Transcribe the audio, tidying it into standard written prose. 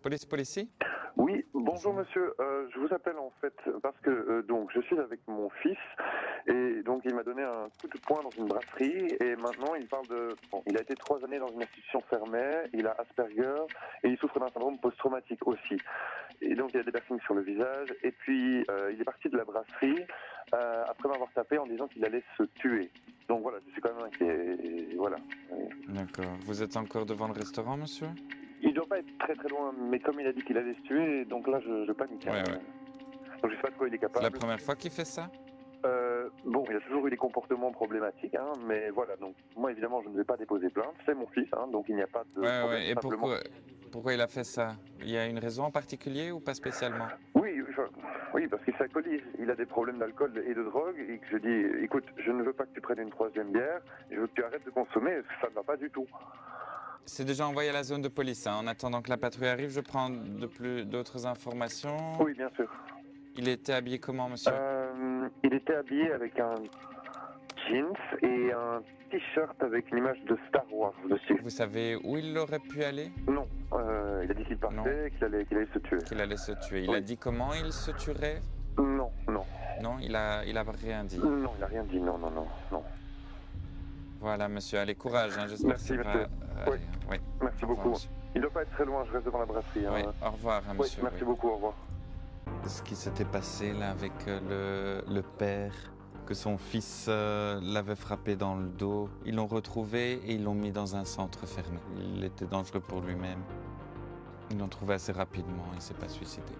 Police? Oui, bonjour monsieur. Je vous appelle en fait parce que donc je suis avec mon fils et donc il m'a donné un coup de poing dans une brasserie et maintenant il parle de... Bon, il a été 3 années dans une institution fermée, il a Asperger et il souffre d'un syndrome post-traumatique aussi. Et donc il a des piercings sur le visage et puis il est parti de la brasserie après m'avoir tapé en disant qu'il allait se tuer. Donc voilà, je suis quand même inquiet. Et voilà. D'accord. Vous êtes encore devant le restaurant, monsieur? Il doit pas être très très loin, mais comme il a dit qu'il allait se tuer, donc là je panique. Ouais, Hein. ouais. Donc je sais pas de quoi il est C'est la capable. première fois qu'il fait ça? Bon, il a toujours eu des comportements problématiques, hein, mais voilà, donc moi évidemment je ne vais pas déposer plainte, c'est mon fils, hein, donc il n'y a pas de Ouais, problème, ouais. Et simplement... pourquoi il a fait ça? Il y a une raison en particulier ou pas spécialement? Oui, oui, parce qu'il s'alcoolise, il a des problèmes d'alcool et de drogue, et que je dis, écoute, je ne veux pas que tu prennes une 3e bière, je veux que tu arrêtes de consommer, parce que ça ne va pas du tout. C'est déjà envoyé à la zone de police, hein. En attendant que la patrouille arrive, je prends d'autres informations. Oui, bien sûr. Il était habillé comment, monsieur? Il était habillé avec un jeans et un t-shirt avec l'image de Star Wars dessus. Vous savez où il aurait pu aller? Non, il a dit qu'il Non. partait, qu'il allait se tuer. Qu'il allait se tuer. Il Oui. a dit comment il se tuerait? Non, non. Non, il a rien dit. Non, il n'a rien dit, non, non, non, non. Voilà, monsieur. Allez, courage, hein. J'espère que Merci, ça monsieur. va. Oui, Allez, oui. merci Au revoir, beaucoup. monsieur. Il ne doit pas être très loin, je reste devant la brasserie. Hein. Oui, au revoir, hein, Oui, monsieur. merci Oui. beaucoup, au revoir. Ce qui s'était passé là avec le père, que son fils l'avait frappé dans le dos. Ils l'ont retrouvé et ils l'ont mis dans un centre fermé. Il était dangereux pour lui-même. Ils l'ont trouvé assez rapidement, il ne s'est pas suicidé.